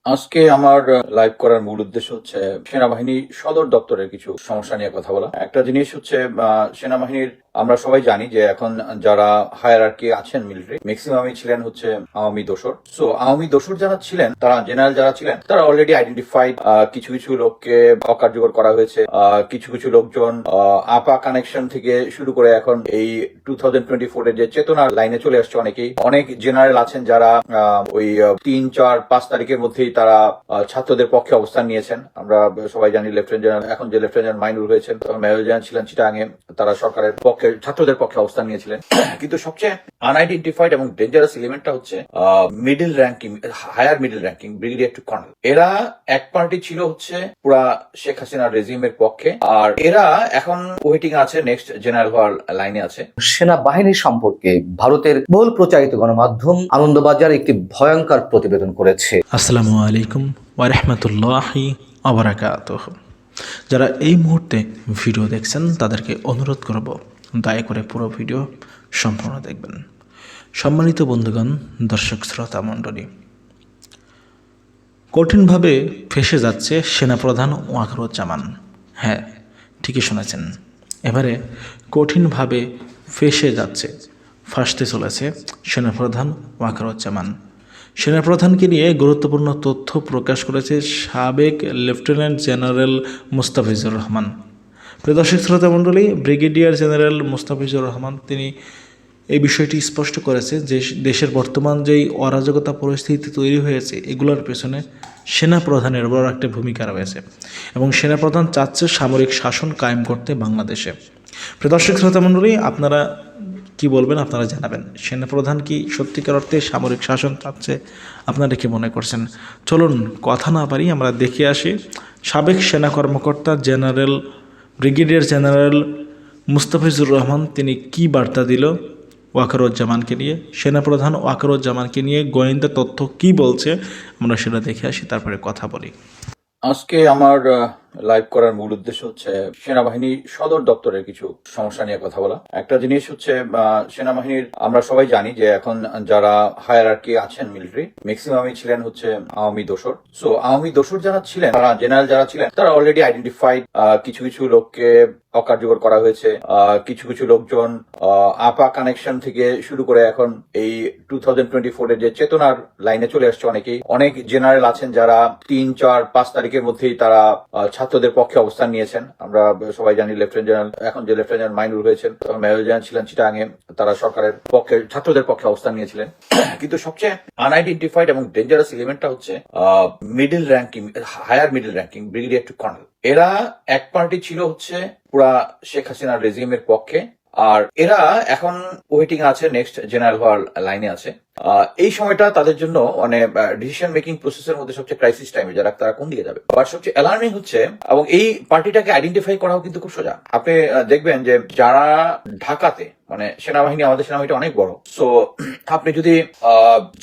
আজকে আমার লাইভ করার মূল উদ্দেশ্য হচ্ছে সেনাবাহিনী সদর দপ্তরের কিছু সমস্যা নিয়ে কথা বলা। একটা জিনিস হচ্ছে সেনাবাহিনীর আমরা সবাই জানি যে এখন যারা হায়ারার্কি আছেন মিলিটারি ম্যাক্সিমামই ছিলেন হচ্ছে আওয়ামী দোসর। সো আওয়ামী দোসর যারা ছিলেন, তারা জেনারেল যারা ছিলেন, তারা অলরেডি আইডেন্টিফাইড। কিছু কিছু লোককে অকার্যকর করা হয়েছে। কিছু কিছু লোকজন আপা কানেকশন থেকে শুরু করে এখন এই 2024 এর যে চেতনার লাইনে চলে আসছে অনেকেই। অনেক জেনারেল আছেন যারা ওই 3, 4, 5 তারিখের মধ্যেই তারা ছাত্রদের পক্ষে অবস্থান নিয়েছেন। আমরা সবাই জানি লেফটেন্যান্ট জেনারেল, এখন যে লেফটেন্যান্ট জেনারেল মাইনুর হয়েছেন, তখন মেজর জেনারেল ছিলেন চিটাগাঙে, তারা সরকারের পক্ষে ছাত্রদের পক্ষে অবস্থান নিয়েছিলেন। কিন্তু সবচেয়ে আনআইডেন্টিফাইড এবং ডেঞ্জারাস এলিমেন্টটা হচ্ছে middle ranking, higher middle ranking, brigadier to colonel. এরা এক পার্টি ছিল হচ্ছে পুরা শেখ হাসিনার রেজিমের পক্ষে, আর এরা এখন ওয়েটিং আছে, নেক্সট জেনারেল হওয়ার লাইনে আছে। সেনাবাহিনী সম্পর্কে ভারতের বহুল প্রচারিত গণমাধ্যম আনন্দবাজার একটি ভয়ঙ্কর প্রতিবেদন করেছে। আসসালামু আলাইকুম ওয়া রাহমাতুল্লাহি ওয়া বারাকাতুহু। যারা এই মুহূর্তে ভিডিও দেখছেন তাদেরকে অনুরোধ করব দয়া করে পুরো ভিডিও সম্পূর্ণ দেখবেন। সম্মানিত বন্ধুগণ, দর্শক শ্রোতা মণ্ডলী, কঠিনভাবে ফেঁসে যাচ্ছে সেনাপ্রধান ওয়াকারুজ্জামান। হ্যাঁ, ঠিকই শুনেছেন, এবারে কঠিনভাবে ফেঁসে যাচ্ছে, ফাঁসতে চলেছে সেনাপ্রধান ওয়াকারুজ্জামান। সেনাপ্রধানকে নিয়ে গুরুত্বপূর্ণ তথ্য প্রকাশ করেছে সাবেক লেফটেন্যান্ট জেনারেল মুস্তাফিজুর রহমান। প্রিয় দর্শক শ্রোতা মণ্ডলী, ব্রিগেডিয়ার জেনারেল মুস্তাফিজুর রহমান তিনি এই বিষয়টি স্পষ্ট করেছে যে দেশের বর্তমান যেই অরাজকতা পরিস্থিতি তৈরি হয়েছে, এগুলোর পেছনে সেনাপ্রধানের বড় একটা ভূমিকা রয়েছে এবং সেনাপ্রধান চাচ্ছে সামরিক শাসন কায়েম করতে বাংলাদেশে। প্রিয় দর্শক শ্রোতা মণ্ডলী, আপনারা কি বলবেন? আপনারা জানাবেন, সেনাপ্রধান কি সত্যিকার অর্থে সামরিক শাসন চাচ্ছে? আপনারা কি মনে করছেন? চলুন কথা না পারি আমরা দেখে আসি সাবেক সেনা কর্মকর্তা general brigadier general Mustafizur Rahman তিনি কি বার্তা দিল ওয়াকারুজ্জামানকে নিয়ে, সেনাপ্রধান ওয়াকারুজ্জামানকে নিয়ে গোয়েন্দা তথ্য কি বলছে, আমরা সেটা দেখে আসি, তারপরে কথা বলি। আজকে আমার লাইভ করার মূল উদ্দেশ্য হচ্ছে সেনাবাহিনী সদর দপ্তরের কিছু সমস্যা নিয়ে কথা বলা। একটা জিনিস হচ্ছে সেনাবাহিনীর আমরা সবাই জানি যে এখন যারা হায়ারার্কি আছেন মিলিটারি ম্যাক্সিমামই ছিলেন হচ্ছে আওয়ামী দোসর। সো আওয়ামী দোসর যারা ছিলেন, তারা জেনারেল যারা ছিলেন, তারা অলরেডি আইডেন্টিফাইড। কিছু কিছু লোককে অকার্যকর করা হয়েছে। কিছু কিছু লোকজন আপা কানেকশন থেকে শুরু করে এখন এই 2024 এর যে চেতনার লাইনে চলে আসছে অনেকেই। অনেক জেনারেল আছেন যারা 3, 4, 5 তারিখের মধ্যেই তারা ছাত্রদের পক্ষে অবস্থান নিয়েছেন। আমরা সবাই জানি লেফটেন্যান্ট জেনারেল, এখন যে লেফটেন্যান্ট জেনারেল মাইনুর হয়েছেন, তখন মেজর জেনারেল ছিলেন চিটাগাঙে, তারা সরকারের পক্ষে ছাত্রদের পক্ষে অবস্থান নিয়েছিলেন। কিন্তু সবচেয়ে আনআইডেন্টিফাইড এবং ডেঞ্জারাস এলিমেন্টটা হচ্ছে middle ranking, higher middle ranking, brigadier to colonel. এরা এক পার্টি ছিল হচ্ছে পুরা শেখ হাসিনার রেজিমের পক্ষে, আর এরা এখন ওয়েটিং আছে, নেক্সট জেনারেল হওয়ার লাইনে আছে। এই সময়টা তাদের জন্য মানে ডিসিশন মেকিং প্রসেসের মধ্যে সবচেয়ে ক্রাইসিস টাইমে, যারা তারা কোন দিকে যাবে। বাট সবচেয়ে অ্যালার্মিং হচ্ছে, এবং এই পার্টিটাকে আইডেন্টিফাই করাও কিন্তু খুব সোজা। আপনি দেখবেন যে যারা ঢাকাতে, মানে সেনাবাহিনী, আমাদের সেনাবাহিনী অনেক বড়। সো আপনি যদি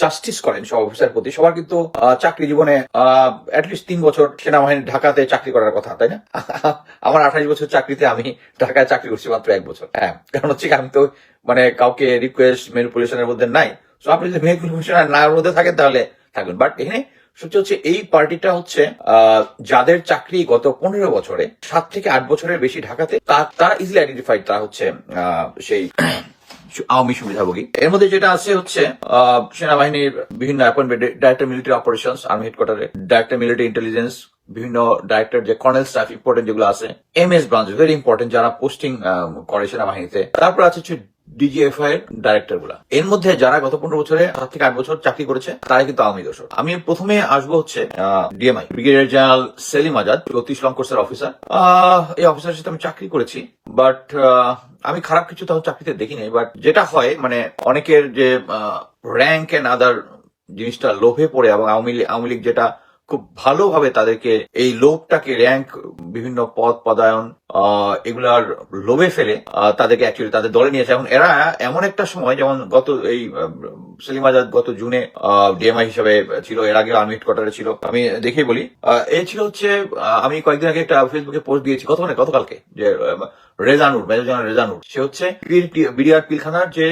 জাস্টিস করেন সব অফিসার প্রতি, সবার কিন্তু চাকরি জীবনে অ্যাটলিস্ট 3 বছর সেনাবাহিনী ঢাকাতে চাকরি করার কথা, তাই না? আমার 28 বছর চাকরিতে আমি ঢাকায় চাকরি করছি মাত্র 1 বছর। হ্যাঁ, কারণ হচ্ছে আমি তো মানে কাউকে রিকোয়েস্ট ম্যানিপুলেশনের মধ্যে নাই। সো আপনি যদি ম্যানিপুলেশন না মধ্যে থাকেন তাহলে থাকবেন। বাট এখানে সত্যি হচ্ছে এই পার্টিটা হচ্ছে যাদের চাকরি গত 15 বছরে 7 থেকে 8 বছরের বেশি ঢাকাতে, তারা ইজিলি আইডেন্টিফাইড, তারা হচ্ছে সেই আওয়ামী সুবিধাভোগী। এর মধ্যে যেটা আছে হচ্ছে সেনাবাহিনীর বিভিন্ন appointment, director military operations army হেডকোয়ার্টারে, ডাইরেক্টর মিলিটারি ইন্টেলিজেন্স, বিভিন্ন ডাইরেক্টর যে কর্নেল স্টাফ ইম্পর্টেন্ট যেগুলো আছে, এমএস ব্রাঞ্চ ভেরি ইম্পর্টেন্ট যারা পোস্টিং করে সেনাবাহিনীতে। তারপর আছে ডিজিএফআই এর ডাইরেক্টর গুলা। এর মধ্যে যারা গত 15 বছরে 7 থেকে 8 বছর চাকরি করেছে, তারা কিন্তু আওয়ামী দোসর। আমি প্রথমে আসবো হচ্ছে DMI, brigadier general Selim Azad, 34 long কোর্সের অফিসার। এই অফিসারের সাথে আমি চাকরি করেছি, বাট আমি খারাপ কিছু তখন চাকরিতে দেখিনি। বাট যেটা হয়, মানে অনেকের যে র্যাঙ্ক এন্ড আদার জিনিসটা লোভে পড়ে, এবং আওয়ামী লীগ যেটা খুব ভালোভাবে তাদেরকে এই লোভটাকে, র্যাঙ্ক, বিভিন্ন পদ পদায়ন, এগুলার লোভে ফেলে তাদেরকে অ্যাকচুয়ালি তাদের দলে নিয়েছে। এখন এরা এমন একটা সময়, যেমন গত এই সেলিম আজাদ গত জুনে ডিএমআই হিসাবে ছিল, এর আগে আর্মি হেডকোয়ার্টারে ছিল। আমি দেখেই বলি, এই ছিল হচ্ছে আমি কয়েকদিন আগে একটা ফেসবুকে পোস্ট দিয়েছি, গতকালকে, যে রেজানুর, মেজর জেনারেল রেজানুর, সে হচ্ছে বিডিআর পিলখানার যে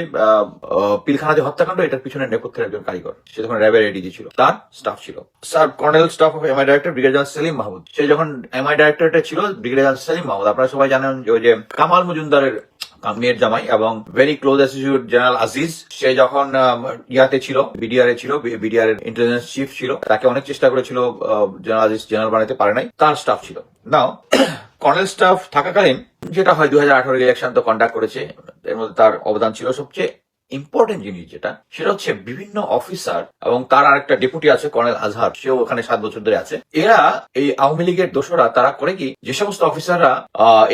পিলখানা যে হত্যাকাণ্ড, এটার পিছনে নেপথ্যের একজন কারিগর। সে যখন র্যাবের এডিজি ছিল, তার স্টাফ ছিল। Sir colonel staff of MI director brigadier general Selim Mahmud, সে যখন এমআই ডাইরেক্টরটা ছিল, ব্রিগেডিয়ার জেনারেল সেলিম মাহমুদ আপনারা সবাই জানেন যে ওই যে কামাল মজুমদারের মেয়ের জামাই এবং very close associate general Aziz, সে যখন ইয়াতে ছিল, বিডিআর এ ছিল, বিডিআর এর ইন্টেলিজেন্স চিফ ছিল, তাকে অনেক চেষ্টা করেছিল জেনারেল আজিজ জেনারেল বানাতে পারে নাই, তার স্টাফ ছিল। নাও কর্নেল স্টাফ থাকাকালীন যেটা হয় 2018 ইলেকশন তো কন্ডাক্ট করেছে, এর মধ্যে তার অবদান ছিল। সবচেয়ে ইম্পর্টেন্ট জিনিস যেটা, সেটা হচ্ছে বিভিন্ন অফিসার এবং তার আরেকটা ডেপুটি আছে কর্নেল আজহার, সেও ওখানে 7 বছর ধরে আছে। এরা এই আওয়ামী লীগের দোসরা, তারা করে কি, যে সমস্ত অফিসাররা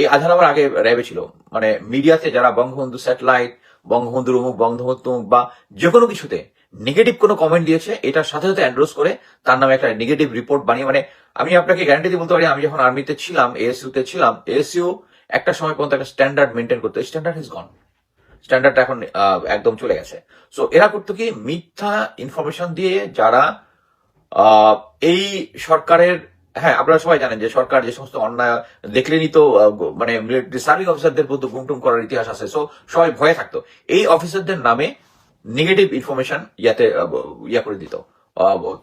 এই আজহার আবার আগে র্যাবে ছিল, মানে মিডিয়াতে যারা বঙ্গবন্ধু স্যাটেলাইট, বঙ্গবন্ধুর অমুক, বঙ্গবন্ধু বা যে কোনো কিছুতে নেগেটিভ কোনো কমেন্ট দিয়েছে, এটার সাথে সাথে এন্ডোর্স করে তার নামে একটা নেগেটিভ রিপোর্ট বানিয়ে, মানে আমি আপনাকে গ্যারান্টি দিয়ে বলতে পারি, আমি যখন আর্মিতে ছিলাম, এএসইউ তে ছিলাম, এএসইউ একটা সময় পর্যন্ত একটা স্ট্যান্ডার্ড মেনটেন করতো, স্ট্যান্ডার্ড ইজ গন, স্ট্যান্ডার্ডটা এখন একদম চলে গেছে। সো এরা করতো কি, মিথ্যা ইনফরমেশন দিয়ে যারা এই সরকারের, হ্যাঁ আপনারা সবাই জানেন যে সরকার যে সমস্ত অন্যায় দেখলেনি তো মানে সার্ভিং অফিসারদের প্রতি গুমটুম করার ইতিহাস আছে, সো সবাই ভয়ে থাকতো। এই অফিসারদের নামে নেগেটিভ ইনফরমেশন ইয়া করে দিত,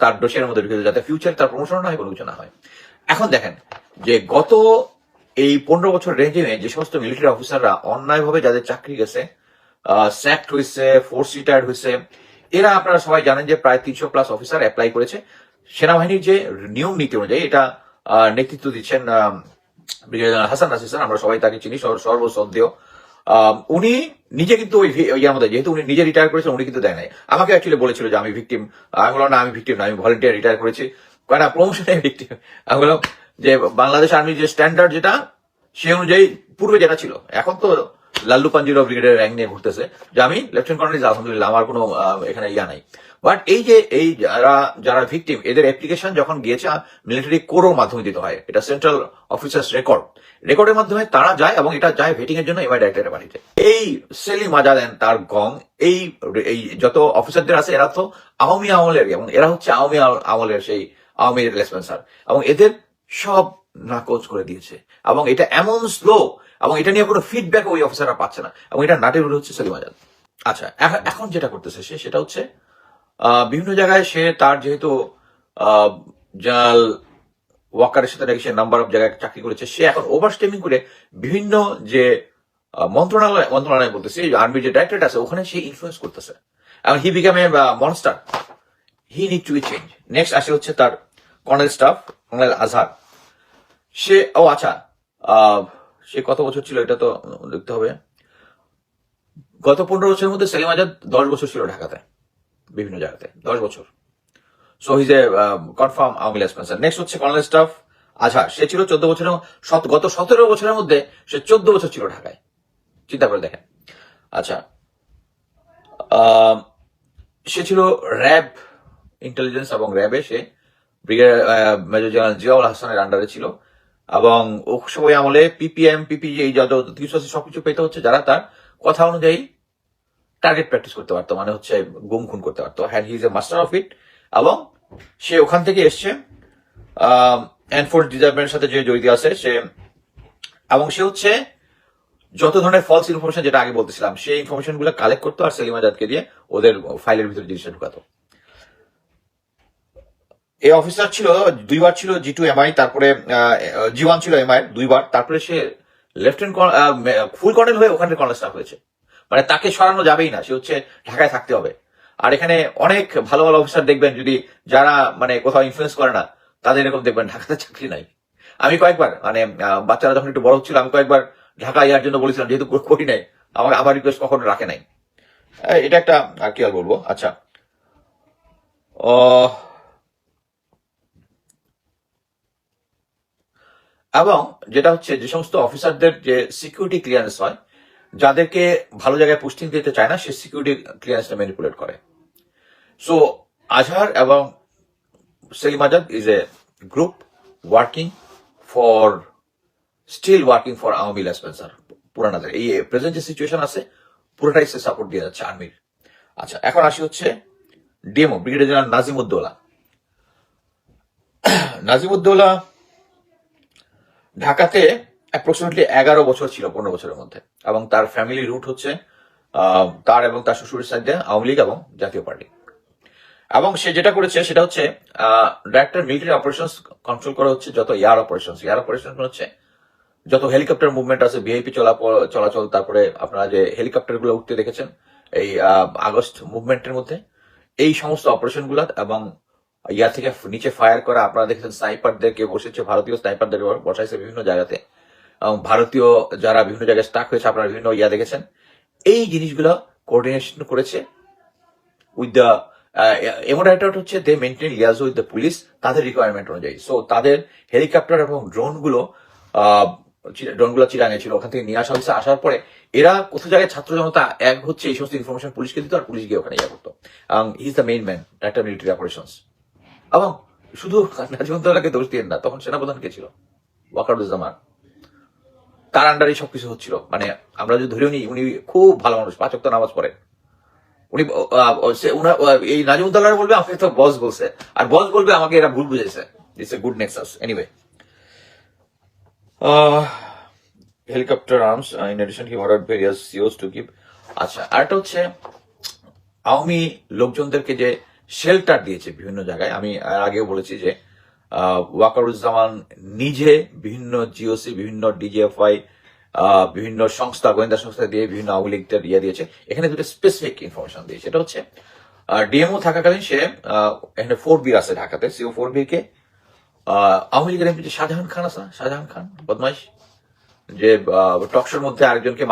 তার ডোসিয়ার মধ্যে ঢুকে দিত, যাতে ফিউচার তার প্রমোশন না হয়, কোনো কিছু না হয়। এখন দেখেন যে গত এই 15 বছর রেঞ্জে যে সমস্ত মিলিটারি অফিসাররা অন্যায়ভাবে যাদের চাকরি গেছে, স্যাক্ট হয়েছে, ফোর্স রিটায়ার্ড হয়েছে, এরা আপনারা সবাই জানেন যে প্রায় 300+ অফিসার অ্যাপ্লাই করেছে। সেনাবাহিনীর যে নিয়ম নীতি অনুযায়ী এটা নেতৃত্ব দিচ্ছেন ব্রিগেডিয়ার হাসান নাসির স্যার, আমরা সবাই তাকে চিনি, সর্বশ্রদ্ধেয়। উনি নিজে কিন্তু ওই ইয়ার মধ্যে, যেহেতু উনি নিজে রিটায়ার করেছেন, উনি কিন্তু দেয় নাই। আমাকে অ্যাকচুয়ালি বলেছিল যে আমি ভিকটিম, আমি বললাম না আমি ভিকটিম না, আমি ভলেন্টিয়ার রিটায়ার করেছি, কারণ প্রমোশনে ভিকটিম। আমি বললাম যে বাংলাদেশ আর্মির যে স্ট্যান্ডার্ড যেটা, সে অনুযায়ী পূর্বে যেটা ছিল, এখন তো লাল্লু পাঞ্জিরাও ব্রিগেডের র্যাঙ্ক নিয়ে ঘুরতেছে, যে আমি লেফটেন্যান্ট কর্নেল, আলহামদুলিল্লাহ আমার কোনো এখানে ইয়া নাই। বাট এই যে এই যারা ভিকটিম, এদের অ্যাপ্লিকেশন যখন গিয়েছে মিলিটারি কোরের মাধ্যমে দিতে হয়, এটা সেন্ট্রাল অফিসার্স রেকর্ডের মাধ্যমে তারা যায়, এবং এটা যায় ভেটিং এর জন্য এমআই ডাইরেক্টরের বাড়িতে। এই সেলিম আজাদ তার গং, এই যত অফিসারদের আছে, এরা তো আওয়ামী আমলের, এবং এরা হচ্ছে আওয়ামী আমলের সেই আওয়ামী রেসপন্সার, এবং এদের সব নাকচ করে দিয়েছে, এবং এটা এমন স্লো, এবং এটা নিয়ে কোনো ফিডব্যাক ওই অফিসাররা পাচ্ছে না, এবং এটা নাটের রুল হচ্ছে সেলিম আজাদ। আচ্ছা, এখন যেটা করতেছে সেটা হচ্ছে বিভিন্ন জায়গায় সে তার যেহেতু জেনারেল ওয়াকারের সাথে নাকি সে নাম্বার অফ জায়গায় চাকরি করেছে, সে এখন ওভারস্টেমিং করে বিভিন্ন যে মন্ত্রণালয় বলতেছে, আর্মির যে ডাইরেক্টরেট আছে, ওখানে সে ইনফ্লুয়েন্স করতেছে, এবং he become a monster, he need to be change. Next আসে হচ্ছে তার কর্নেল স্টাফ, কর্নেল আজহার। সে আচ্ছা, সে কত বছর ছিল এটা তো দেখতে হবে। গত 15 বছরের মধ্যে সেলিম আজাদ 10 বছর ছিল ঢাকাতে, বিভিন্ন জায়গাতে 10 বছর। So he's a confirm Awami League sponsor. Next হচ্ছে কর্নেল স্টাফ আজহার, সে ছিল 14 বছরের, গত 17 বছরের মধ্যে সে 14 বছর ছিল ঢাকায়, চিন্তা করে দেখেন। আচ্ছা, সে ছিল র্যাব ইন্টেলিজেন্স এবং র্যাবে সে ব্রিগেডিয়ার মেজর জেনারেল জিয়াউল হাসানের আন্ডারে ছিল, এবং ও সময় আমলে পিপিএম পিপিজি এই যত কিছু আছে সবকিছু পেতে হচ্ছে যারা তার কথা অনুযায়ী টার্গেট প্র্যাকটিস করতে পারতো, মানে হচ্ছে গুম খুন করতে পারতো। Hand he is a master of it, এবং সে ওখান থেকে এসছে এনফোর্স ডিপার্টমেন্টের সাথে যে জড়িত আছে সে, এবং সে হচ্ছে যত ধরনের ফলস ইনফরমেশন, যেটা আগে বলতেছিলাম, সেই ইনফরমেশন গুলো কালেক্ট করতো আর সেলিম আজাদকে দিয়ে ওদের ফাইলের ভিতরে জিনিসটা ঢুকাতো। এই অফিসার ছিল 2 বার ছিল G2 MI, তারপরে G1 ছিল MI 2 বার, তারপরে সে লেফটেন্যান্ট ফুল কর্নেল হয়ে ওখানে কর্নেল স্টাফ হয়েছে, মানে তাকে সরানো যাবেই না, সে হচ্ছে ঢাকায় থাকতে হবে। আর এখানে অনেক ভালো ভালো অফিসার দেখবেন, যদি যারা মানে কোথাও ইনফ্লুয়েন্স করে না, তাদের এরকম দেখবেন ঢাকাতে চাকরি নাই। আমি কয়েকবার মানে বাচ্চারা যখন একটু বড় হচ্ছিল, আমি কয়েকবার ঢাকা ইয়ার জন্য বলেছিলাম, যেহেতু করি নাই, আমার রিকোয়েস্ট কখনো রাখে নাই। এটা একটা আর কি আর বলবো। আচ্ছা, এবং যেটা হচ্ছে যে সমস্ত অফিসারদের যে সিকিউরিটি ক্লিয়ারেন্স হয়, যাদেরকে ভালো জায়গায় পোস্টিং দিতে চায় না, সে সিকিউরিটি ক্লিয়ারেন্সটা ম্যানিপুলেট করে। সো আজহার এবং Selim Azad is a group still working for Awami League sponsor পুরানা জায়গায়। এই প্রেজেন্ট যে সিচুয়েশন আছে, পুরোটাই সে সাপোর্ট দিয়ে যাচ্ছে আর্মির। আচ্ছা, এখন আসি হচ্ছে ডিএমও ব্রিগেডিয়ার জেনারেল নাজিমউদ্দৌলা। নাজিমউদ্দৌলা ঢাকাতে অ্যাপ্রক্সিমেটলি 11 বছর ছিল 15 বছরের মধ্যে, এবং তার ফ্যামিলি রুট হচ্ছে তার এবং তার শ্বশুরের সাইডে আওয়ামী লীগ এবং জাতীয় পার্টি। এবং সে যেটা করেছে সেটা হচ্ছে ডাইরেক্টর মিলিটারি অপারেশন কন্ট্রোল করা হচ্ছে যত এয়ার অপারেশন হচ্ছে যত হেলিকপ্টার মুভমেন্ট আছে, ভিআইপি চলাচল, তারপরে আপনারা যে হেলিকপ্টার গুলো উঠতে দেখেছেন এই আগস্ট মুভমেন্টের মধ্যে, এই সমস্ত অপারেশন গুলা, এবং ইয়ার থেকে নিচে ফায়ার করা, আপনারা দেখেছেন স্নাইপারদেরকে বসেছে, ভারতীয় স্নাইপারদের বসাইছে বিভিন্ন জায়গাতে, এবং ভারতীয় যারা বিভিন্ন জায়গায় স্টাক হয়েছে আপনারা বিভিন্ন দেখেছেন। এই জিনিসগুলো কোঅর্ডিনেশন করেছে উইথ দ্য এমন একটা হচ্ছে they maintain liaison with the police তাদের রিকোয়ারমেন্ট অনুযায়ী। সো তাদের হেলিকপ্টার এবং ড্রোনগুলো চিরাঙে ছিল, ওখান থেকে নিয়ে আসা হয়েছে। আসার পরে এরা কোথাও জায়গায় ছাত্র জনতা এক হচ্ছে এই সমস্ত ইনফরমেশন পুলিশকে দিত, আর পুলিশ গিয়ে ওখানে করতো। He is the main man একটা মিলিটারি অপারেশনস। এবং শুধু নাজিমুদ্দৌলাকে দোষ দিয়ে না, তখন সেনাপ্রধান কে ছিল? ওয়াকারুজ্জামান। তার আন্ডারে সবকিছু হচ্ছিল। মানে আমরা যদি ধরেও নিই উনি খুব ভালো মানুষ, 5 ওয়াক্ত নামাজ পড়ে। উনি এই নাজিমুদ্দৌলা বলবে আমাকে তো বস বলছে, আর বস বলবে আমাকে এরা ভুল বুঝেছে। It's a good nexus. Anyway, helicopter arms in addition he ordered various COs to keep. আচ্ছা, আরেকটা হচ্ছে আওয়ামী লোকজনদেরকে যে শেল্টার দিয়েছে বিভিন্ন জায়গায়। আমি আর আগেও বলেছি যে ওয়াকারুজ্জামান নিজে বিভিন্ন জিওসি, বিভিন্ন ডিজিএফআই, বিভিন্ন সংস্থা, গোয়েন্দা সংস্থা দিয়ে বিভিন্ন আওয়ামী লীগদের দিয়েছে। এখানে দুটো স্পেসিফিক ইনফরমেশন দিয়েছে। সেটা হচ্ছে ডিএমও থাকাকালীন সে এখানে 4B আছে ঢাকাতে, সিও 4B কে আওয়ামী লীগের এমপি যে শাহজাহান খান আছে, শাহজাহান খান বদমাইশ, যে টকশোর মধ্যে আরেকজনকে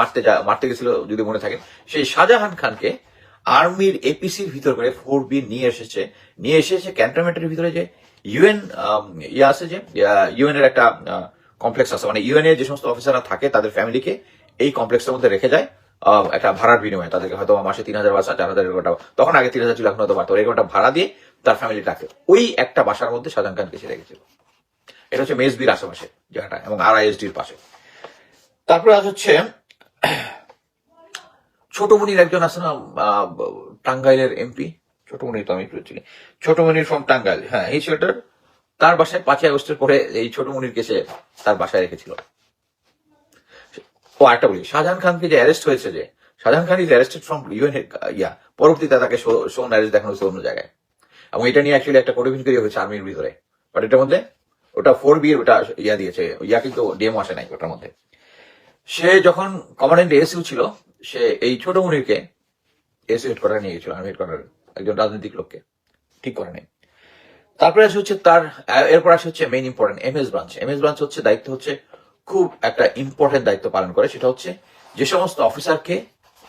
মারতে গেছিল যদি মনে থাকে, সেই শাহজাহান খানকে আর্মির এপিসির ভিতর করে 4B নিয়ে এসেছে ক্যান্টনমেন্টের ভিতরে যে ইউএন আছে, যে ইউএন এর একটা কমপ্লেক্স আছে, মানে ইউএন এর যে সমস্ত অফিসাররা থাকে তাদের ফ্যামিলিকে এই কমপ্লেক্সের মধ্যে রেখে যায় একটা ভাড়ার বিনিময়ে। তাদেরকে হয়তো মাসে 3,000 বা 4,000 টাকা, তখন আগে 3,000 ছিল, এখন হয়তো বাড়তো, এরকম একটা ভাড়া দিয়ে তার ফ্যামিলি থাকে। ওই একটা বাসার মধ্যে শাহজাহান খানকে সে রেখেছিল। এটা হচ্ছে মেজবির আশেপাশে জায়গাটা, এবং RISDর পাশে। তারপরে হচ্ছে ছোট মনির একজন আছে না, টাঙ্গাইলের এমপি, ছোট মনির, তো আমি চিনি, ছোট মনির ফ্রম টাঙ্গাইল। হ্যাঁ, এই ছেলেটার তার বাসায় 5ই আগস্টের পরে এই ছোট মনিরকে সে তার বাসায় রেখেছিল। ও একটা বলি, শাহজাহান খানকে যে অ্যারেস্ট হয়েছে, যে শাহজাহান খান ইজ অ্যারেস্টেড ফ্রম ইউএন, পরবর্তীতে তাকে শোন অ্যারেস্ট দেখানো হয়েছে অন্য জায়গায়, এবং এটা নিয়ে অ্যাকচুয়ালি একটা কোর্ট ইনকোয়ারি হয়েছে আর্মির ভিতরে। বাট এটার মধ্যে ওটা 4B ওটা দিয়েছে, কিন্তু ডিএমও আসে নাই ওটার মধ্যে। সে যখন কমান্ডেন্ট এএসইউ ছিল, সে এই ছোট মনিরকে এএসইউ হেডকোয়ার্টার নিয়ে গেছিল, আর্মি হেডকোয়ার্টার একজন রাজনৈতিক লোককে, ঠিক করে নেই। তারপরে আসে হচ্ছে এরপর আসে হচ্ছে main important MS branch. MS branch হচ্ছে দায়িত্ব হচ্ছে খুব একটা ইম্পর্টেন্ট দায়িত্ব পালন করে। সেটা হচ্ছে যে সমস্ত অফিসারকে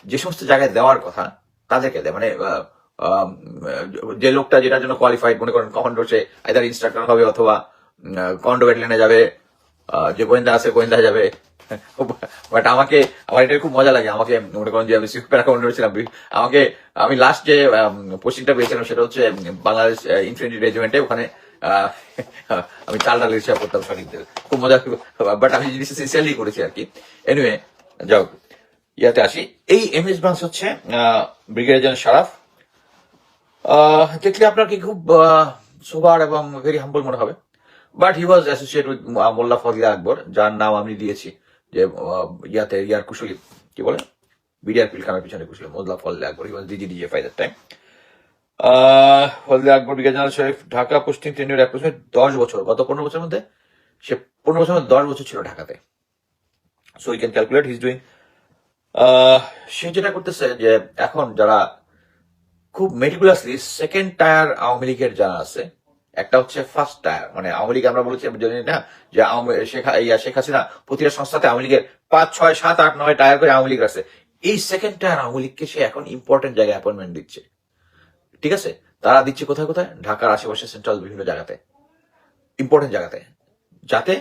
যে সমস্ত জায়গায় দেওয়ার কথা তাদেরকে দেয়। মানে যে লোকটা যেটার জন্য কোয়ালিফাইড, মনে করেন কমান্ডো, সে আইদার ইনস্ট্রাক্টর হবে অথবা কমান্ডো ব্যাটালিয়নে যাবে, যে গোয়েন্দা আছে গোয়েন্দা যাবে। বাট আমার এটা খুব মজা লাগে। আমাকে মনে করেন যে আমি সুপার কমান্ডার ছিলাম, আমি লাস্ট যে পোস্টিংটা পেয়েছিলাম সেটা হচ্ছে বাংলাদেশ ইনফেন্ট্রি রেজিমেন্টে। ওখানে আমি চাল ডাল হিসাব করতাম সৈনিকদের, খুব মজা। বাট আমি জিনিসটা সিনসিয়ারলি করেছি আর কি। এনিওয়ে, যাও ইয়াতে আসি। এই MS ব্রাঞ্চ হচ্ছে ব্রিগেডিয়ার জেনারেল শারাফ। দেখলে আপনার কি খুব সোবার এবং ভেরি হাম্বল মনে হবে, but he was associate with Mollah Fazle Akbar, যার নাম আমি দিয়েছি যে ইয়ার কুশলী, কি বলে, বিডিআর পিলখানার পিছনে কুশলী, মোল্লা ফজলে আকবর। হি ওয়াজ DGDFI that time. Fazle Akbar brigadier general Sharif, Dhaka posting tenure approximate 10 বছর। গত 15 বছরের মধ্যে সে 15 বছরের মধ্যে 10 বছর ছিল ঢাকাতে। So you can calculate his doing. সে যেটা করতেছে যে এখন যারা খুব মেটিকুলাসলি সেকেন্ড টায়ার আওয়ামী লীগের যারা আছে, একটা হচ্ছে ফার্স্ট টায়ার, মানে আওয়ামী লীগ আমরা বলেছি জানি না যে শেখ হাসিনা প্রতিটা সংস্থাতে আওয়ামী লীগের 5, 6, 7, 8, 9 টায়ার করে আওয়ামী লীগ আছে। এই সেকেন্ড টায়ার আওয়ামী লীগকে সে এখন ইম্পর্টেন্ট জায়গায় অ্যাপয়েন্টমেন্ট দিচ্ছে। ঠিক আছে, তারা দিচ্ছে কোথায় কোথায়? ঢাকার আশেপাশে সেন্ট্রাল বিভিন্ন জায়গাতে, ইম্পর্টেন্ট জায়গাতে, যাতে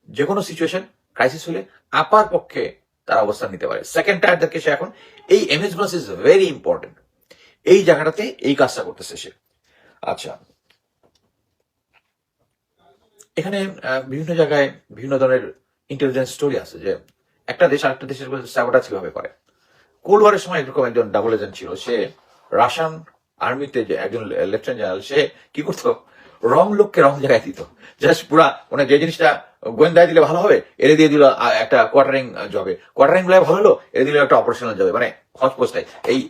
যে কোনো সিচুয়েশন ক্রাইসিস হলে আপার পক্ষে তারা অবস্থান নিতে পারে। সেকেন্ড টায়ারদেরকে সে এখন এই MS branch is very important, এই জায়গাটাতে এই কাজটা করতেছে সে। আচ্ছা, এখানে বিভিন্ন জায়গায় বিভিন্ন ধরনের ইন্টেলিজেন্স স্টোরি আছে যে একটা দেশ আরেকটা দেশের স্যাবোটাজ কিভাবে করে। কোল্ড ওয়ারের সময় এরকম একজন ডাবল এজেন্ট ছিল, সে রাশিয়ান আর্মিতে যে একজন লেফটেন্যান্ট জেনারেল, সে কি করতো, রং লোককে রং জায়গায় দিত, জাস্ট পুরা মানে যে জিনিসটা গোয়েন্দায় দিলে ভালো হবে এর দিয়ে দিল একটা কোয়ার্টারিং জবে, কোয়ার্টারিং গুলো ভালো হলো এর দিল একটা অপারেশনাল জবে, মানে হসপোস্টাই এই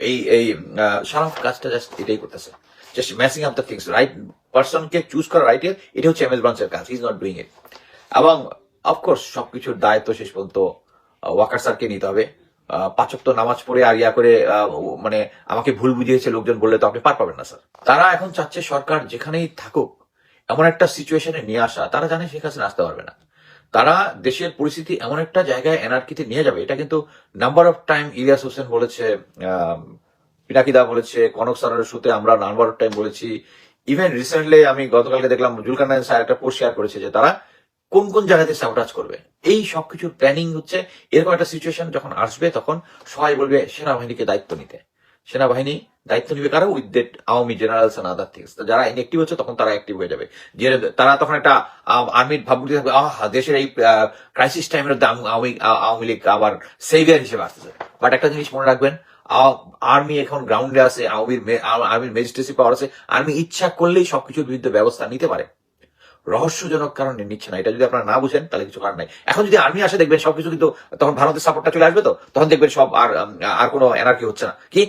এই এই সারাফ কাজটা জাস্ট এটাই করতেছে, just matching up the things, right পার্সনকে চুজ করা রাইট, এটা হচ্ছে এম এস ব্রাঞ্চের কাজ, ইজ নট ডুইং ইট। এবং অফকোর্স সবকিছুর দায়িত্ব শেষ পর্যন্ত ওয়াকার স্যারকে নিতে হবে। 5 ওয়াক্ত নামাজ পড়ে আর ইয়া করে মানে আমাকে ভুল বুঝিয়েছে লোকজন বললে তো আপনি পার পাবেন না স্যার। তারা এখন চাচ্ছে সরকার যেখানেই থাকুক এমন একটা সিচুয়েশনে নিয়ে আসা, তারা জানে শেখ হাসিনা আসতে পারবে না, তারা দেশের পরিস্থিতি এমন একটা জায়গায় এনআরকিতে নিয়ে যাবে। এটা কিন্তু number of time Ilias Hossain বলেছে, পিনাকিদা বলেছে, কনক স্যারের শুতে আমরা নাম্বার অফ টাইম বলেছি, ইভেন রিসেন্টলি আমি গতকালকে দেখলাম জুলকারনাইন স্যার একটা পোস্ট শেয়ার করেছে যে তারা কোন কোন জায়গাতে সাবোটাজ করবে। এই সবকিছুর প্ল্যানিং হচ্ছে। এরকম একটা সিচুয়েশন যখন আসবে তখন সবাই বলবে সেনাবাহিনীকে দায়িত্ব নিতে, সেনাবাহিনী দায়িত্ব নিবে কারো with that Awami generals and other things. যারা ইনঅ্যাক্টিভ হচ্ছে তখন তারা অ্যাক্টিভ হয়ে যাবে, যে তারা তখন একটা আর্মির ভাবমূর্তি থাকবে, দেশের এই ক্রাইসিস টাইমের আওয়ামী লীগ আবার সেভিয়ার হিসেবে আসতেছে। বাট একটা জিনিস মনে রাখবেন, আর্মি এখন গ্রাউন্ডে আছে, আর্মির ম্যাজিস্ট্রেসি পাওয়ার আছে, আর্মি ইচ্ছা করলেই সবকিছুর বিরুদ্ধে ব্যবস্থা নিতে পারে, রহস্যজনক কারণে নিচ্ছে না। এটা যদি আপনারা না বুঝেন তাহলে কিছু কারণ নাই। এখন যদি আর্মি আসে দেখবেন সবকিছু কিন্তু তখন ভারতের সাপোর্টটা চলে আসবে, তো তখন দেখবেন সব আর কোনো এনার্কি হচ্ছে না, কি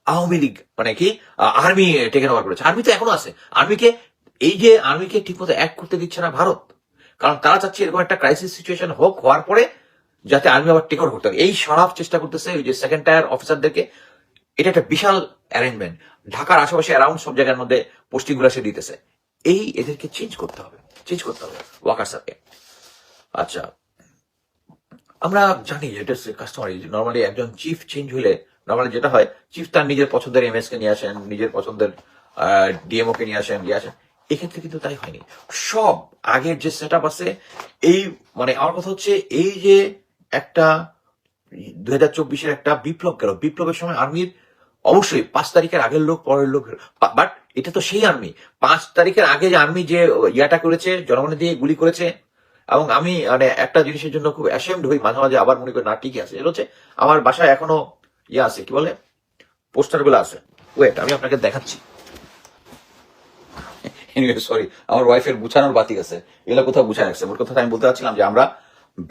আওয়ামী লীগ মানে কি আর্মি টেকেন ওভার করেছে। আর্মি তো এখনো আছে, আর্মিকে এই যে আর্মিকে ঠিকমতো অ্যাক্ট করতে দিচ্ছে না ভারত, কারণ তারা চাচ্ছে এরকম একটা ক্রাইসিস সিচুয়েশন হোক, হওয়ার পরে যাতে আর্মি আবার টেক ওভার করতে হবে। এই সারাফ চেষ্টা করতেছে ওই যে সেকেন্ড টায়ার অফিসারদেরকে, এটা একটা বিশাল অ্যারেঞ্জমেন্ট, ঢাকার আশেপাশে অ্যারাউন্ড সব জায়গার মধ্যে পোস্টিং গুলো সে দিতেছে। এই এদেরকে চেঞ্জ করতে হবে ওয়াকার স্যারকে। আচ্ছা, আমরা জানি এটা কাস্টমার, নর্মালি একজন চিফ চেঞ্জ হলে নর্মালি যেটা হয়, চিফ তার নিজের পছন্দের এমএস কে নিয়ে আসেন, নিজের পছন্দের ডিএমও কে নিয়ে আসেন, এক্ষেত্রে কিন্তু তাই হয়নি। সব আগের যে সেট আপ আছে, এই মানে আমার কথা হচ্ছে এই যে একটা 2024-এর একটা বিপ্লব গেল, বিপ্লবের সময় আর্মির অবশ্যই 5 তারিখের আগের লোক পরের লোক, বাট এটা তো সেই আর্মি 5 তারিখের আগে যে আর্মি যে ইয়াটা করেছে, জনগণের দিয়ে গুলি করেছে। এবং আমি মানে একটা জিনিসের জন্য খুব অ্যাশেমড হই মাঝে মাঝে, আবার মনে করি না ঠিকই আছে, এটা হচ্ছে আমার বাসায় এখনো আছে, কি বলে পোস্টার গুলো আছে, ওয়েট আমি আপনাকে দেখাচ্ছি। সরি, আমার ওয়াইফের গুছানোর বাতি আছে, এগুলো কোথাও গুছায় রাখছে। ওর কথা আমি বলতে চাচ্ছিলাম যে আমরা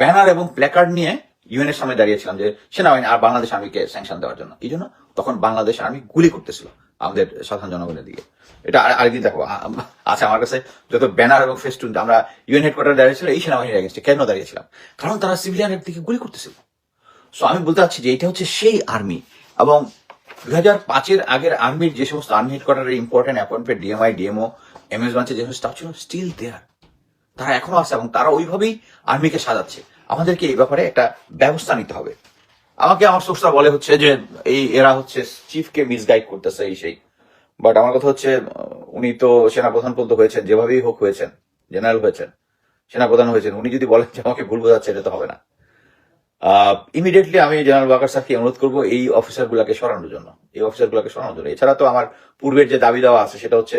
ব্যানার এবং প্ল্যাকার্ড নিয়ে ইউএন এর সামনে দাঁড়িয়েছিলাম যে সেনাবাহিনী আর বাংলাদেশ আর্মিকে স্যাংশন দেওয়ার জন্য। এই জন্য তখন বাংলাদেশ আর্মি গুলি করতেছিল আমাদের সাধারণ জনগণের দিকে। এটা আরেকদিন দেখো আচ্ছা, আমার কাছে যত ব্যানার এবং ফেস্টুন, আমরা ইউএন হেডকোয়ার্টার দাঁড়িয়েছিল এই সেনাবাহিনীর এগেন্স্টে কেন দাঁড়িয়েছিলাম, কারণ তারা সিভিলিয়ানের দিকে গুলি করতেছিল। সো আমি বলতে চাচ্ছি যে এটা হচ্ছে সেই আর্মি। এবং 2005-এর আগের আর্মির যে সমস্ত আর্মি হেডকোয়ার্টারের important appointment, DMI, DMO, MS ব্রাঞ্চে যে সমস্ত স্টাফ ছিল, স্টিল দেয়ার, তারা এখনো আছে এবং তারা ওইভাবেই আর্মিকে সাজাচ্ছে। আমাদেরকে এই ব্যাপারে একটা ব্যবস্থা নিতে হবে। আমাকে আমার সোর্সরা বলে হচ্ছে যে এরা হচ্ছে চিফকে মিসগাইড করতেছে এই সেই, বাট আমার কথা হচ্ছে উনি তো সেনাপ্রধান পর্যন্ত হয়েছেন, যেভাবেই হোক হয়েছেন, জেনারেল হয়েছেন, সেনাপ্রধান হয়েছেন, উনি যদি বলেন যে আমাকে ভুল বোঝাচ্ছে, এটা তো হবে না। ইমিডিয়েটলি আমি জেনারেল ওয়াকার স্যারকে অনুরোধ করবো এই অফিসার গুলাকে সরানোর জন্য, এছাড়া তো আমার পূর্বের যে দাবি দেওয়া আছে সেটা হচ্ছে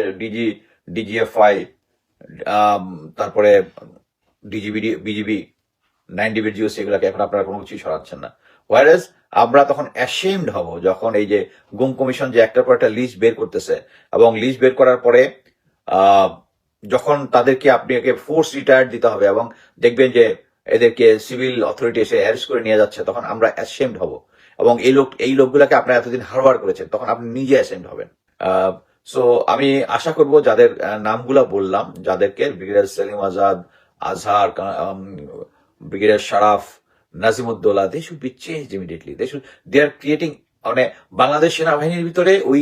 ডিজিএফআই, তারপরে বিজিবি 9 জিওসি, এগুলাকে এখন আপনারা কোনো কিছুই সরাচ্ছেন না। হোয়ারেজ আমরা তখন অ্যাশেমড হব যখন এই যে গুম কমিশন যে একটার পর একটা লিস্ট বের করতেছে, এবং লিস্ট বের করার পরে যখন তাদেরকে আপনাকে ফোর্স রিটায়ার্ড দিতে হবে এবং দেখবেন যে এদেরকে সিভিল অথরিটি এসে অ্যারেস্ট করে নিয়ে যাচ্ছে, তখন আমরা অ্যাশেমড হব। এবং এই লোকগুলাকে আপনারা এতদিন হারবার করেছেন, তখন আপনি নিজে অ্যাশেমড হবেন। সো আমি আশা করব যাদের নামগুলা বললাম, যাদেরকে brigadier Selim Azad, Azhar, brigadier Sharaf, Nazimuddaula, they should be changed immediately. They are creating, মানে বাংলাদেশ সেনাবাহিনীর ভিতরে ওই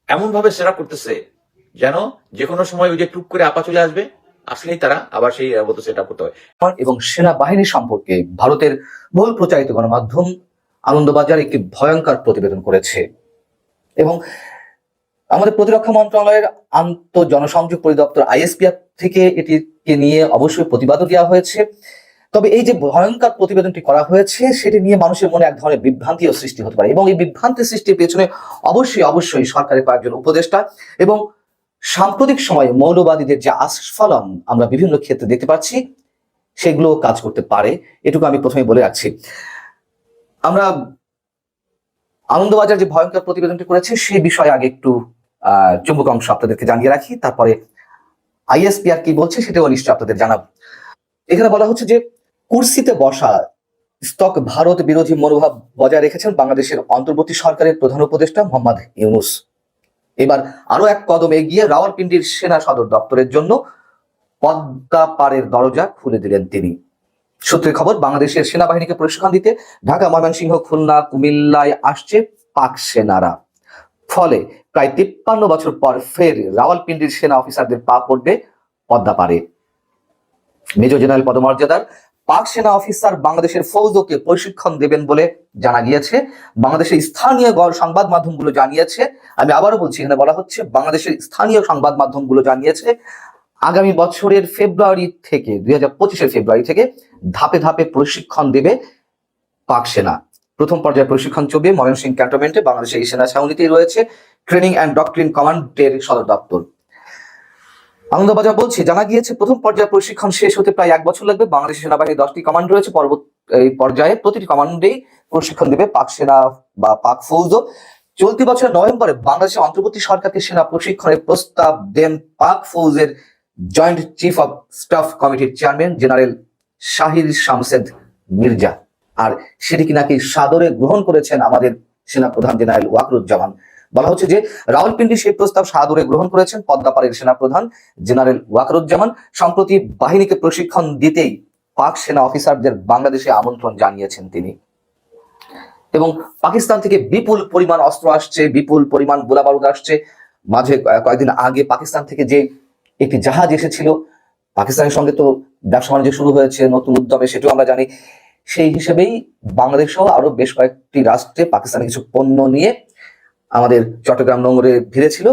এমন ভাবে সেট করতেছে যেন যে কোনো সময় ওই যে টুক করে আপা চলে আসবে, আসলেই তারা আবার সেই মতো সেট আপ করতে হবে। এবং সেনাবাহিনী সম্পর্কে ভারতের বহুল প্রচারিত গণমাধ্যম আনন্দবাজার একটি ভয়ঙ্কর প্রতিবেদন করেছে, এবং আমাদের প্রতিরক্ষা মন্ত্রণালয়ের জনসংযোগ পরিদপ্তর আইএসপিআর থেকে এটিকে নিয়ে অবশ্যই প্রতিবাদও দেওয়া হয়েছে। তবে এই যে ভয়ঙ্কর প্রতিবেদনটি করা হয়েছে সেটি নিয়ে মানুষের মনে এক ধরনের বিভ্রান্তিও সৃষ্টি হতে পারে, এবং এই বিভ্রান্তি সৃষ্টির পেছনে অবশ্যই সরকারের কয়েকজন উপদেষ্টা এবং সাম্প্রতিক সময়ে মৌলবাদীদের যে আস্ফালন আমরা বিভিন্ন ক্ষেত্রে দেখতে পাচ্ছি, সেগুলো কাজ করতে পারে, এটুকু আমি প্রথমে বলে রাখছি। আমরা আনন্দবাজার যে ভয়ঙ্কর প্রতিবেদনটি করেছে সেই বিষয়ে আগে একটু চুম্বক অংশ আপনাদেরকে জানিয়ে রাখি, তারপরে আইএসপিআর কি বলছে সেটাও নিশ্চয়ই আপনাদের জানাবো। এখানে বলা হচ্ছে যে কুর্সিতে বসা স্টক ভারত বিরোধী মনোভাব বজায় রেখেছেন বাংলাদেশের অন্তর্বর্তী সরকারের প্রধান উপদেষ্টা মোহাম্মদ ইউনূস। এবার আরো এক কদম এগিয়ে রাওয়ালপিন্ডির সেনা সদর দপ্তরের জন্য পদ্মা পাড়ের দরজা খুলে দিলেন তিনি। সূত্রের খবর, বাংলাদেশের সেনাবাহিনীকে প্রশিক্ষণ দিতে ঢাকা, ময়মনসিংহ, খুলনা, কুমিল্লায় আসছে পাক সেনারা। ফলে প্রায় 53 বছর পর ফের রাওয়ালপিন্ডির সেনা অফিসারদের পা পড়বে পদ্মা পাড়ে। মেজর জেনারেল পদমর্যাদার পাক সেনা অফিসার বাংলাদেশের ফৌজকে প্রশিক্ষণ দেবেন বলে জানা গিয়েছে। বাংলাদেশের স্থানীয় সংবাদ মাধ্যমগুলো জানিয়েছে, আমি আবারও বলছি, এখানে বলা হচ্ছে বাংলাদেশের স্থানীয় সংবাদ মাধ্যমগুলো জানিয়েছে আগামী বছরের ফেব্রুয়ারি থেকে 2025-এর ফেব্রুয়ারি থেকে ধাপে ধাপে প্রশিক্ষণ দেবে পাক সেনা। প্রথম পর্যায়ে প্রশিক্ষণ চলবে ময়মনসিংহ ক্যান্টনমেন্টে। বাংলাদেশের এই সেনা ছাউনিতেই রয়েছে ট্রেনিং অ্যান্ড ডক্ট্রিন কমান্ডের সদর দপ্তর। আনন্দবাজার বলছে, জানা গিয়েছে প্রথম পর্যায়ে প্রশিক্ষণ শেষ হতে প্রায় 1 বছর লাগবে। বাংলাদেশের সেনাবাহিনীর 10টি কমান্ড রয়েছে। পরবর্তী পর্যায়ে প্রতিটি কমান্ডেই প্রশিক্ষণ দেবে পাক সেনা বা পাক ফৌজ। চলতি বছরের নভেম্বরে বাংলাদেশের অন্তর্বর্তী সরকারকে সেনা প্রশিক্ষণের প্রস্তাব দেন পাক ফৌজের জয়েন্ট চিফ অফ স্টাফ কমিটির চেয়ারম্যান জেনারেল শাহির শামসেদ মির্জা। আর সেটিকে নাকি সাদরে গ্রহণ করেছেন আমাদের সেনা প্রধান জেনারেল ওয়াকরুজ্জামান। বলা হচ্ছে যে রাওয়ালপিন্ডি সেই প্রস্তাব সাদরে গ্রহণ করেছেন পদ্মাপাড়ের সেনা প্রধান জেনারেল ওয়াকরুজ্জামান। সম্প্রতি বাহিনীকে প্রশিক্ষণ দিতেই পাক সেনা অফিসারদের বাংলাদেশে আমন্ত্রণ জানিয়েছেন তিনি। এবং পাকিস্তান থেকে বিপুল পরিমাণ অস্ত্র আসছে, বিপুল পরিমাণ গোলাবারুদ আসছে। মাঝে কয়েকদিন আগে পাকিস্তান থেকে যে একটি জাহাজ এসেছিল, পাকিস্তানের সঙ্গে তো ব্যবসা বাণিজ্য শুরু হয়েছে নতুন উদ্যমে, সেটাও আমরা জানি। সেই হিসেবেই বাংলাদেশ সহ আরো বেশ কয়েকটি রাষ্ট্রে পাকিস্তানের কিছু পণ্য নিয়ে আমাদের চট্টগ্রাম নোঙরে ভিড়েছিল।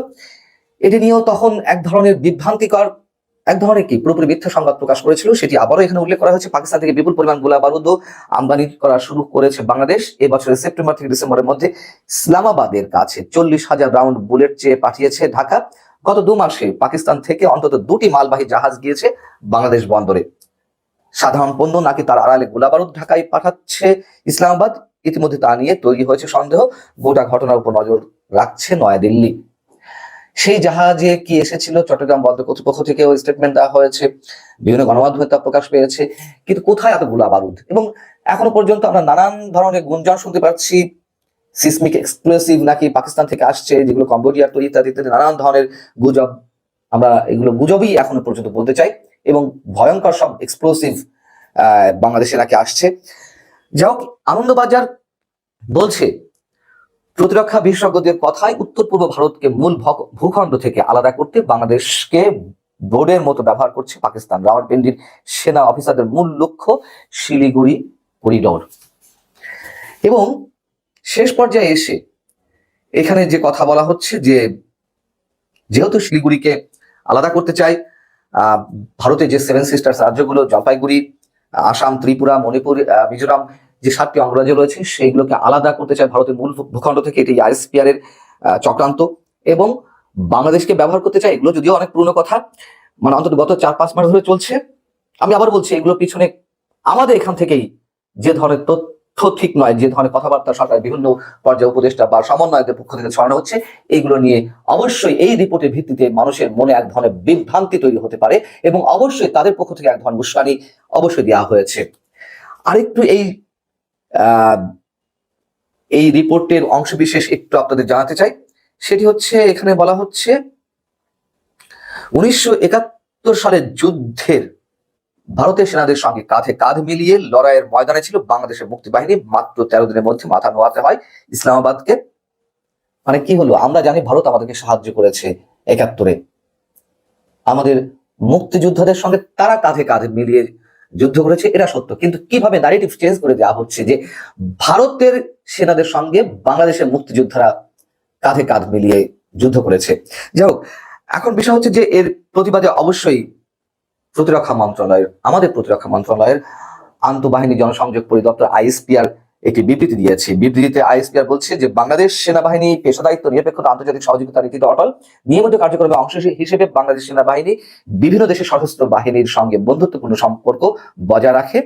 এটি নিয়েও তখন এক ধরনের বিভ্রান্তিকর, এক ধরনের কি পুরোপুরি মিথ্যা সংবাদ প্রকাশ করেছিল। সেটি আবারও এখানে উল্লেখ করা হয়েছে। পাকিস্তান থেকে বিপুল পরিমাণ গোলা বারুদ আমদানি করা শুরু করেছে বাংলাদেশ। এবছরের সেপ্টেম্বর থেকে ডিসেম্বরের মধ্যে ইসলামাবাদের কাছে 40,000 রাউন্ড বুলেট চেয়ে পাঠিয়েছে ঢাকা। গত 2 মাসে পাকিস্তান থেকে অন্তত 2টি মালবাহী জাহাজ গিয়েছে বাংলাদেশ বন্দরে। সাধারণ পণ্য নাকি তার আড়ালে গোলাবারুদ ঢাকায় পাঠাচ্ছে ইসলামাবাদ। ইতিমধ্যে তা নিয়ে তৈরি হয়েছে সন্দেহ। গোটা ঘটনার উপর নজর রাখছে নয়াদিল্লি। সেই জাহাজে কি এসেছিল, চট্টগ্রাম বন্দর কর্তৃপক্ষ থেকেও স্টেটমেন্ট দেওয়া হয়েছে, বিভিন্ন গণমাধ্যমে তা প্রকাশ পেয়েছে। কিন্তু কোথায় এত গোলাবারুদ? এবং এখনো পর্যন্ত আমরা নানান ধরনের গুঞ্জন শুনতে পাচ্ছি, সিসমিক এক্সপ্লোসিভ নাকি পাকিস্তান থেকে আসছে, যেগুলো কম্বোডিয়ার তৈরি, ইত্যাদি ইত্যাদি নানান ধরনের গুজব। আমরা এগুলো গুজবই এখনো পর্যন্ত বলতে চাই। এবং ভয়ঙ্কর সব এক্সপ্লোসিভ বাংলাদেশে নাকি আসছে। যাই হোক, আনন্দবাজার বলছে প্রতিরক্ষা বিশেষজ্ঞদের কথায় উত্তর পূর্ব ভারতকে মূল ভূখণ্ড থেকে আলাদা করতে বাংলাদেশকে বোর্ডের মতো ব্যবহার করছে পাকিস্তান। রাওয়ালপিন্ডির সেনা অফিসারদের মূল লক্ষ্য শিলিগুড়ি করিডোর। এবং শেষ পর্যায়ে এসে এখানে যে কথা বলা হচ্ছে যে যেহেতু শিলিগুড়িকে আলাদা করতে চায়, ভারতের যে 7 সিস্টার্স রাজ্যগুলো জলপাইগুড়ি, আসাম, ত্রিপুরা, মণিপুর, মিজোরাম, যে 7টি অঙ্গরাজ্য রয়েছে সেইগুলোকে আলাদা করতে চায় ভারতের মূল ভূখণ্ড থেকে। এটি আইএসপিআর এর চক্রান্ত। এবং বাংলাদেশকে ব্যবহার করতে চায়। এগুলো যদিও অনেক পুরনো কথা, মানে অন্তত গত 4-5 মাস ধরে চলছে। আমি আবার বলছি, এগুলোর পিছনে আমাদের এখান থেকেই যে ধরনের তথ্য ঠিক নয়, যে ধরনের কথাবার্তা সরকার বিভিন্ন পর্যায়ে উপদেষ্টা বা সমন্বয়কদের পক্ষ থেকে ছড়ানো হচ্ছে, এইগুলো নিয়ে অবশ্যই এই রিপোর্টের ভিত্তিতে মানুষের মনে এক ধরনের বিভ্রান্তি তৈরি হতে পারে এবং অবশ্যই তাদের পক্ষ থেকে এক ধরনের উস্কানি অবশ্যই দেওয়া হয়েছে। আরেকটু এই রিপোর্টের অংশবিশেষ একটু আপনাদের জানাতে চাই। সেটি হচ্ছে, এখানে বলা হচ্ছে 1971 সালের যুদ্ধের ভারতের সেনাদের সঙ্গে কাঁধে কাঁধ মিলিয়ে লড়াইয়ের ময়দানে ছিল বাংলাদেশের মুক্তি বাহিনী। মাত্র 13 দিনের মধ্যে মাথা নোয়াতে হয় ইসলামাবাদকে। মানে কি হলো? আমরা জানি ভারত আমাদেরকে সাহায্য করেছে 71-এ, আমাদের মুক্তিযোদ্ধাদের সঙ্গে তারা কাঁধে কাঁধে মিলিয়ে যুদ্ধ করেছে, এটা সত্য। কিন্তু কিভাবে ন্যারেটিভ চেঞ্জ করে দেওয়া হচ্ছে যে ভারতের সেনাদের সঙ্গে বাংলাদেশের মুক্তিযোদ্ধারা কাঁধে কাঁধ মিলিয়ে যুদ্ধ করেছে। যাই হোক, এখন বিষয় হচ্ছে যে এর প্রতিবাদে অবশ্যই আমাদের প্রতিরক্ষা মন্ত্রণালয়ের আন্তঃবাহিনী জনসংযোগ পরিদপ্তর আইএসপিআর একটি বিবৃতি দিয়েছে। বিবৃতিতে আইএসপিআর বলছে যে বাংলাদেশ সেনাবাহিনী পেশাদারিত্ব, নিরপেক্ষতা, আন্তর্জাতিক সহযোগিতা নীতিতে অটল। নিয়মিত কার্যক্রমের অংশ হিসেবে বাংলাদেশ সেনাবাহিনী বিভিন্ন দেশের সশস্ত্র বাহিনীর সঙ্গে বন্ধুত্বপূর্ণ সম্পর্ক বজায় রাখে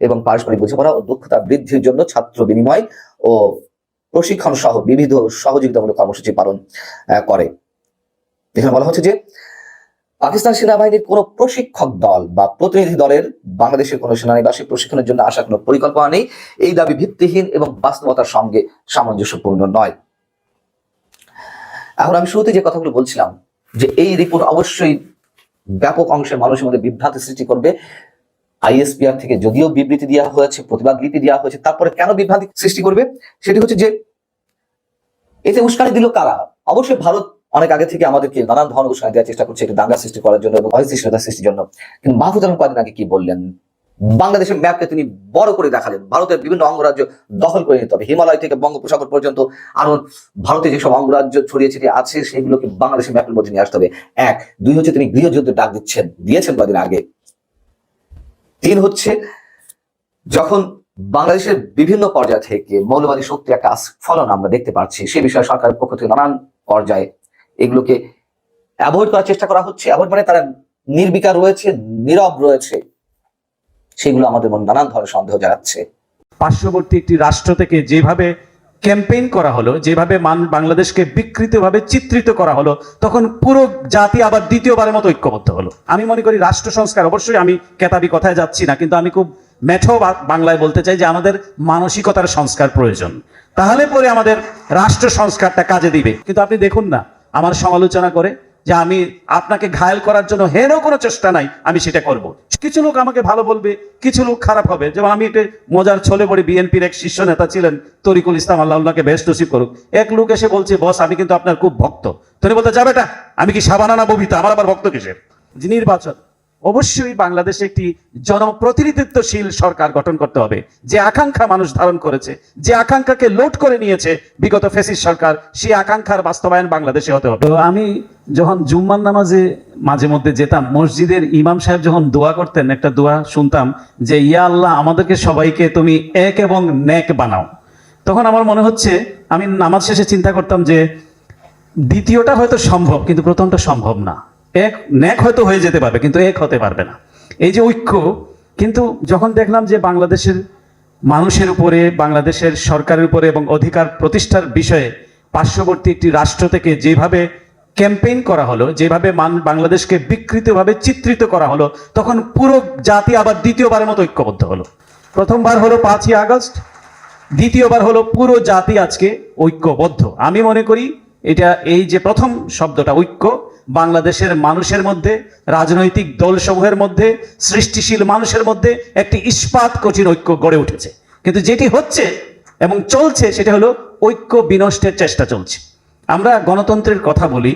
এবং পারস্পরিক বোঝাপড়া ও দক্ষতা বৃদ্ধির জন্য ছাত্র বিনিময় ও প্রশিক্ষণ সহ বিবিধ সহযোগিতামূলক কর্মসূচি পালন করে। এখানে বলা হচ্ছে যে পাকিস্তান সেনাবাহিনীর কোনো প্রশিক্ষক দল বা প্রতিনিধি দলের বাংলাদেশের কোনো সেনানিবাসে প্রশিক্ষণের জন্য আসার কোনো পরিকল্পনা নেই। এই দাবি ভিত্তিহীন এবং বাস্তবতার সঙ্গে সামঞ্জস্যপূর্ণ নয়। এখন আমি শুরুতে যে কথাগুলো বলছিলাম যে এই রিপোর্ট অবশ্যই ব্যাপক অংশের মানুষের মধ্যে বিভ্রান্তি সৃষ্টি করবে। আইএসপিআর থেকে যদিও বিবৃতি দেওয়া হয়েছে, প্রতিবাদ লিপি দেওয়া হয়েছে, তারপরে কেন বিভ্রান্তি সৃষ্টি করবে সেটি হচ্ছে যে এতে উস্কানি দিল কারা? অবশ্যই ভারত অনেক আগে থেকে আমাদেরকে নানান ধরনের উস্কানি দেওয়ার চেষ্টা করছে, একটু দাঙ্গা সৃষ্টি করার জন্য এবং অস্থিরতা সৃষ্টির জন্য। কিন্তু মাহফুজ আলম কয়েকদিন আগে কি বললেন? বাংলাদেশের ম্যাপকে তিনি বড় করে দেখালেন, ভারতের বিভিন্ন অঙ্গরাজ্য দখল করে নিতে হবে, হিমালয় থেকে বঙ্গোপসাগর পর্যন্ত আরো ভারতে যেসব অঙ্গরাজ্য ছড়িয়ে ছিটিয়ে আছে সেগুলোকে বাংলাদেশের ম্যাপের মধ্যে নিয়ে আসতে হবে। এক। দুই হচ্ছে তিনি গৃহযুদ্ধের ডাক দিয়েছেন কয়েকদিন আগে। তিন হচ্ছে যখন বাংলাদেশের বিভিন্ন পর্যায় থেকে মৌলবাদী শক্তির একটা ফলন আমরা দেখতে পাচ্ছি, সে বিষয়ে সরকারের পক্ষ থেকে নানান পর্যায়ে এগুলোকে অ্যাভয়েড করার চেষ্টা করা হচ্ছে। অ্যাভয়েড মানে তারা নির্বিকার রয়েছে, নীরব রয়েছে, সেগুলো আমাদের মনে নানান ধরনের সন্দেহ জাগাচ্ছে। পার্শ্ববর্তী একটি রাষ্ট্র থেকে যেভাবে ক্যাম্পেইন করা হলো, যেভাবে বাংলাদেশকে বিকৃতভাবে চিত্রিত করা হলো, তখন পুরো জাতি আবার দ্বিতীয়বারের মতো ঐক্যবদ্ধ হলো। আমি মনে করি রাষ্ট্র সংস্কার, অবশ্যই আমি কেতাবি কথায় যাচ্ছি না, কিন্তু আমি খুব মেঠো বাংলায় বলতে চাই যে আমাদের মানসিকতার সংস্কার প্রয়োজন, তাহলে পরে আমাদের রাষ্ট্র সংস্কারটা কাজে দিবে। কিন্তু আপনি দেখুন না, আমার সমালোচনা করে যে আমি আপনাকে ঘায়েল করার জন্য হেন কোনো চেষ্টা নাই, আমি সেটা করব। কিছু লোক আমাকে ভালো বলবে, কিছু লোক খারাপ হবে। যেমন আমি একটা মজার ছলে পড়ি, বিএনপির এক শীর্ষ নেতা ছিলেন তরিকুল ইসলাম, আল্লাহ উল্লাহকে বেশ নসিব করুক। এক লোক এসে বলছে, বস আমি কিন্তু আপনার খুব ভক্ত। তিনি বলতে যাবে এটা, আমি কি সাবানা না ববিতা, আমার আবার ভক্ত কিসের? নির্বাচন অবশ্যই বাংলাদেশে একটি জনপ্রতিনিধিত্বশীল সরকার গঠন করতে হবে। যে আকাঙ্ক্ষা মানুষ ধারণ করেছে, যে আকাঙ্ক্ষাকে লোড করে নিয়েছে বিগত ফ্যাসিস্ট সরকার, সেই আকাঙ্ক্ষার বাস্তবায়ন বাংলাদেশে হতে হবে। তো আমি যখন জুম্মার নামাজে মাঝে মধ্যে যেতাম, মসজিদের ইমাম সাহেব যখন দোয়া করতেন, একটা দোয়া শুনতাম যে ইয়া আল্লাহ আমাদেরকে সবাইকে তুমি এক এবং নেক বানাও। তখন আমার মনে হচ্ছে, আমি নামাজ শেষে চিন্তা করতাম যে দ্বিতীয়টা হয়তো সম্ভব, কিন্তু প্রথমটা সম্ভব না। এক নেক হয়তো হয়ে যেতে পারবে, কিন্তু এক হতে পারবে না। এই যে ঐক্য, কিন্তু যখন দেখলাম যে বাংলাদেশের মানুষের উপরে, বাংলাদেশের সরকারের উপরে এবং অধিকার প্রতিষ্ঠার বিষয়ে পার্শ্ববর্তী একটি রাষ্ট্র থেকে যেভাবে ক্যাম্পেইন করা হলো, যেভাবে বাংলাদেশকে বিকৃতভাবে চিত্রিত করা হলো, তখন পুরো জাতি আবার দ্বিতীয়বারের মতো ঐক্যবদ্ধ হলো। প্রথমবার হলো 5ই আগস্ট, দ্বিতীয়বার হলো পুরো জাতি আজকে ঐক্যবদ্ধ। আমি মনে করি এটা, এই যে প্রথম শব্দটা ঐক্য, বাংলাদেশের মানুষের মধ্যে, রাজনৈতিক দলসমূহের মধ্যে, সৃষ্টিশীল মানুষের মধ্যে একটি ইস্পাত কঠিন ঐক্য গড়ে উঠেছে। কিন্তু যেটি হচ্ছে এবং চলছে সেটা হলো ঐক্য বিনষ্টের চেষ্টা চলছে। আমরা গণতন্ত্রের কথা বলি,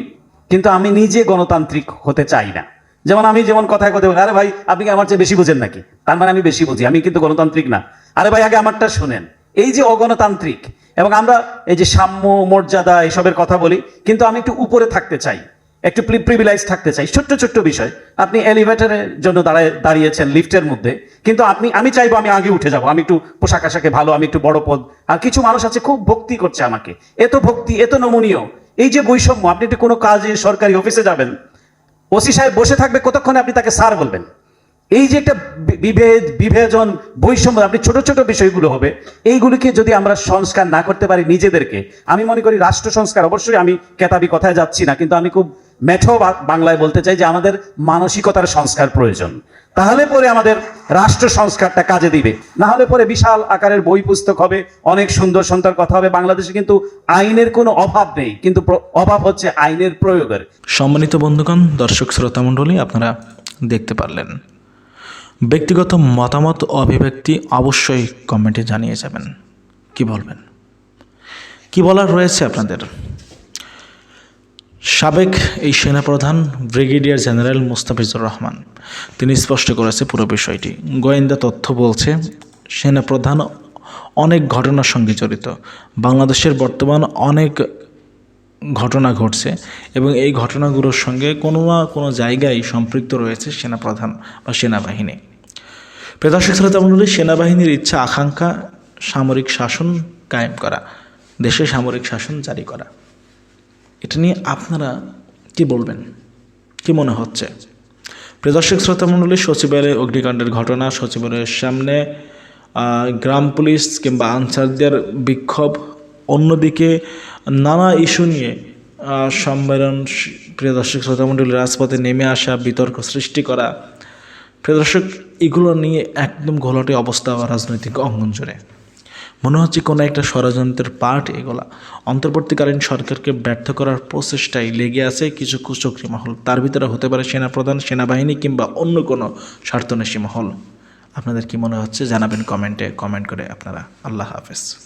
কিন্তু আমি নিজে গণতান্ত্রিক হতে চাই না। যেমন আমি কথায় কথা বলি, আরে ভাই আপনি কি আমার চেয়ে বেশি বুঝেন নাকি? তার মানে আমি বেশি বুঝি, আমি কিন্তু গণতান্ত্রিক না। আরে ভাই আগে আমারটা শুনেন। এই যে অগণতান্ত্রিক, এবং আমরা এই যে সাম্য, মর্যাদা এসবের কথা বলি, কিন্তু আমি একটু উপরে থাকতে চাই, একটু প্রিভিলেজ থাকতে চাই। ছোট্ট ছোট্ট বিষয়, আপনি এলিভেটরের জন্য দাঁড়িয়েছেন লিফটের মধ্যে, কিন্তু আমি চাইবো আমি আগে উঠে যাব, আমি একটু পোশাক আশাকে ভালো, আমি একটু বড় পদ। আর কিছু মানুষ আছে খুব ভক্তি করছে আমাকে, এত ভক্তি, এত নমনীয়। এই যে বৈষম্য, আপনি একটু কোনো কাজে সরকারি অফিসে যাবেন, ওসি সাহেব বসে থাকবে, কতক্ষণে আপনি তাকে স্যার বলবেন। এই যে একটা বিভেজন, বৈষম্য, আপনি ছোট ছোট বিষয়গুলো হবে, এইগুলিকে যদি আমরা সংস্কার না করতে পারি নিজেদেরকে, আমি মনে করি রাষ্ট্র সংস্কার, অবশ্যই আমি কেতাবি কথায় যাচ্ছি না, কিন্তু আমি খুব মেঠো বাংলায় বলতে চাই যে আমাদের মানসিকতার সংস্কার প্রয়োজন, তাহলে পরে আমাদের রাষ্ট্র সংস্কারটা কাজে দিবে। না হলে পরে বিশাল আকারের বই পুস্তক হবে, অনেক সুন্দর সুন্দর কথা হবে। বাংলাদেশে কিন্তু আইনের কোনো অভাব নেই, কিন্তু অভাব হচ্ছে আইনের প্রয়োগের। সম্মানিত বন্ধুগণ, দর্শক শ্রোতা মণ্ডলী, আপনারা দেখতে পারলেন। ব্যক্তিগত মতামত অভিব্যক্তি অবশ্যই কমেন্টে জানিয়ে যাবেন। কি বলবেন, কি বলার রয়েছে আপনাদের? সাবেক এই সেনাপ্রধান ব্রিগেডিয়ার জেনারেল মুস্তাফিজুর রহমান তিনি স্পষ্ট করেছে পুরো বিষয়টি। গোয়েন্দা তথ্য বলছে সেনাপ্রধান অনেক ঘটনার সঙ্গে জড়িত। বাংলাদেশের বর্তমান অনেক ঘটনা ঘটছে এবং এই ঘটনাগুলোর সঙ্গে কোনো না কোনো জায়গায় সম্পৃক্ত রয়েছে সেনাপ্রধান বা সেনাবাহিনী। প্রদর্শক শ্রোতা মণ্ডলী, সেনাবাহিনীর ইচ্ছা আকাঙ্ক্ষা সামরিক শাসন কায়েম করা, দেশে সামরিক শাসন জারি করা। এটা নিয়ে আপনারা কি বলবেন, কি মনে হচ্ছে? প্রদর্শক শ্রোতা মণ্ডলী, সচিবালয়ে অগ্নিকাণ্ডের ঘটনা, সচিবালয়ের সামনে গ্রাম পুলিশ কিংবা আনসারদের বিক্ষোভ, অন্যদিকে নানা ইস্যু নিয়ে সম্মেলন, প্রিয় দর্শক শ্রোতামণ্ডলী, রাজপথে নেমে আসা, বিতর্ক সৃষ্টি করা, প্রিয় দর্শক, এগুলো নিয়ে একদম ঘোলাটে অবস্থা রাজনৈতিক অঙ্গন জুড়ে। মনে হচ্ছে কোনো একটা ষড়যন্ত্রের পার্ট এগুলা। অন্তর্বর্তীকালীন সরকারকে ব্যর্থ করার প্রচেষ্টায় লেগে আছে কিছু কুচক্রী মহল। তার ভিতরে হতে পারে সেনাপ্রধান, সেনাবাহিনী কিংবা অন্য কোনো স্বার্থন্বেষী মহল। আপনাদের কি মনে হচ্ছে জানাবেন কমেন্টে, কমেন্ট করে আপনারা। আল্লাহ হাফেজ।